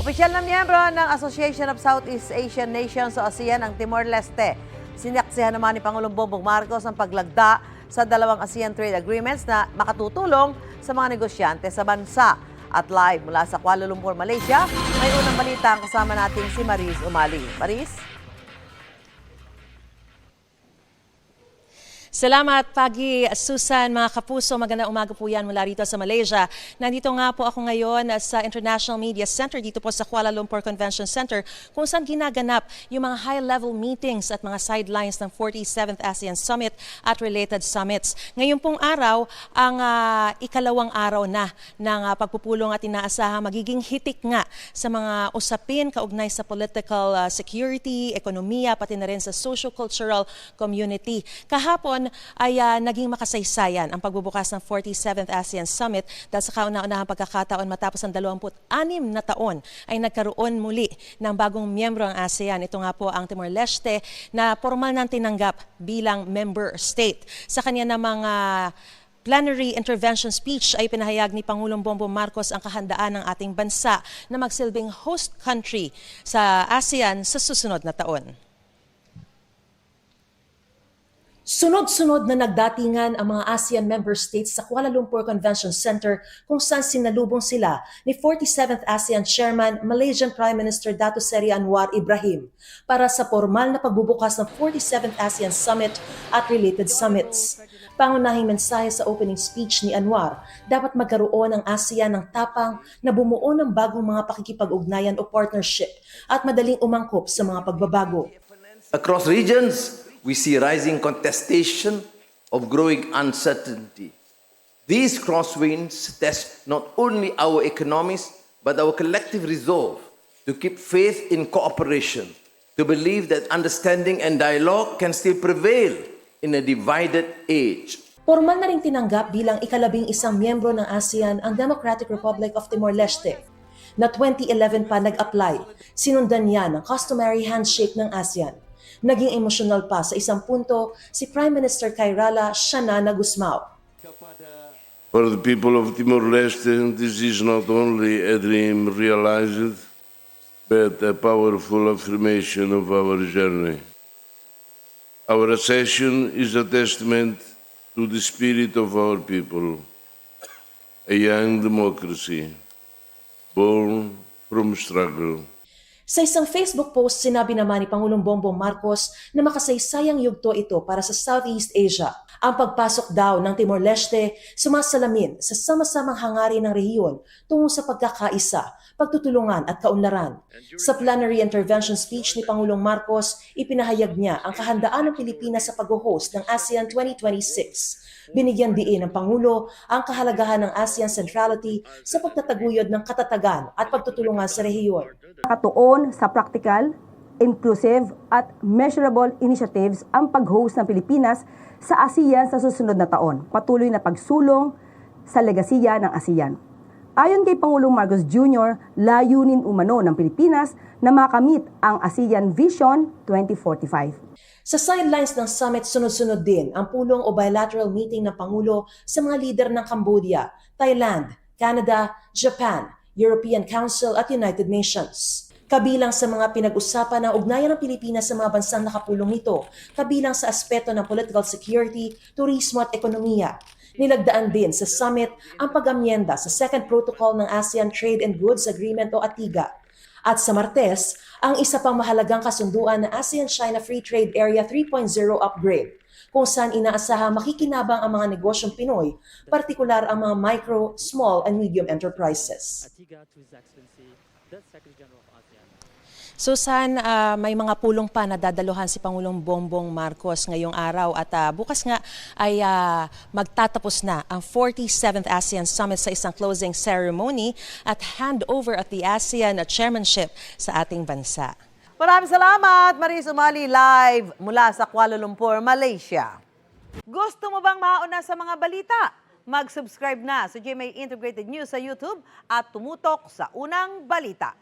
Opisyal na miyembro ng Association of Southeast Asian Nations o ASEAN ang Timor-Leste. Sinaksihan naman ni Pangulong Bongbong Marcos ang paglagda sa dalawang ASEAN trade agreements na makatutulong sa mga negosyante sa bansa. At live mula sa Kuala Lumpur, Malaysia, may unang balita ang kasama natin si Maris Umali. Maris? Salamat, Pagi, Susan, mga kapuso. Magandang umaga po yan mula rito sa Malaysia. Nandito nga po ako ngayon sa International Media Center dito po sa Kuala Lumpur Convention Center kung saan ginaganap yung mga high-level meetings at mga sidelines ng 47th ASEAN Summit at related summits. Ngayon pong araw, ang ikalawang araw na ng pagpupulong at inaasahan magiging hitik nga sa mga usapin kaugnay sa political security, ekonomiya, pati na rin sa social-cultural community. Kahapon, ay naging makasaysayan ang pagbubukas ng 47th ASEAN Summit dahil sa kauna-unahang pagkakataon matapos ang 26 na taon ay nagkaroon muli ng bagong miyembro ng ASEAN. Ito nga po ang Timor-Leste na formal nang tinanggap bilang member state. Sa kanya namang plenary intervention speech ay pinahayag ni Pangulong Bongbong Marcos ang kahandaan ng ating bansa na magsilbing host country sa ASEAN sa susunod na taon. Sunod-sunod na nagdatingan ang mga ASEAN member states sa Kuala Lumpur Convention Center kung saan sinalubong sila ni 47th ASEAN Chairman Malaysian Prime Minister Dato Seri Anwar Ibrahim para sa formal na pagbubukas ng 47th ASEAN Summit at related summits. Pangunahing mensahe sa opening speech ni Anwar, dapat magkaroon ng ASEAN ng tapang na bumuo ng bagong mga pakikipag-ugnayan o partnership at madaling umangkop sa mga pagbabago. Across regions, we see rising contestation of growing uncertainty. These crosswinds test not only our economies, but our collective resolve to keep faith in cooperation, to believe that understanding and dialogue can still prevail in a divided age. Formal na rin tinanggap bilang ika-11 miyembro ng ASEAN ang Democratic Republic of Timor-Leste na 2011 pa nag-apply. Sinundan niya ng customary handshake ng ASEAN. Naging emosyonal pa sa isang punto si Prime Minister Kairala Shanana Gusmao. For the people of Timor-Leste, this is not only a dream realized, but a powerful affirmation of our journey. Our accession is a testament to the spirit of our people, a young democracy born from struggle. Sa isang Facebook post, sinabi naman ni Pangulong Bongbong Marcos na makasaysayang yugto ito para sa Southeast Asia. Ang pagpasok daw ng Timor-Leste sumasalamin sa sama-samang hangarin ng rehiyon tungo sa pagkakaisa, pagtutulungan at kaunlaran. Sa plenary intervention speech ni Pangulong Marcos, ipinahayag niya ang kahandaan ng Pilipinas sa pag-host ng ASEAN 2026. Binigyan diin ng Pangulo ang kahalagahan ng ASEAN centrality sa pagtataguyod ng katatagan at pagtutulungan sa rehiyon. Nakatuon sa practical, inclusive at measurable initiatives ang pag-host ng Pilipinas sa ASEAN sa susunod na taon. Patuloy na pagsulong sa legasiya ng ASEAN. Ayon kay Pangulong Marcos Jr., layunin umano ng Pilipinas na makamit ang ASEAN Vision 2045. Sa sidelines ng summit, sunod-sunod din ang pulong o bilateral meeting ng Pangulo sa mga lider ng Cambodia, Thailand, Canada, Japan, European Council at United Nations. Kabilang sa mga pinag-usapan ng ugnayan ng Pilipinas sa mga bansang nakapulong nito, kabilang sa aspeto ng political security, turismo at ekonomiya. Nilagdaan din sa summit ang pag-amyenda sa Second Protocol ng ASEAN Trade and Goods Agreement o ATIGA. At sa Martes, ang isa pang mahalagang kasunduan na ASEAN-China Free Trade Area 3.0 upgrade, kung saan inaasahang makikinabang ang mga negosyong Pinoy, partikular ang mga micro, small, and medium enterprises. Susan, may mga pulong pa na dadaluhan si Pangulong Bongbong Marcos ngayong araw at bukas nga ay magtatapos na ang 47th ASEAN Summit sa isang closing ceremony at handover of the ASEAN chairmanship sa ating bansa. Maraming salamat, Maris Umali, live mula sa Kuala Lumpur, Malaysia. Gusto mo bang mauna sa mga balita? Mag-subscribe na sa GMA Integrated News sa YouTube at tumutok sa unang balita.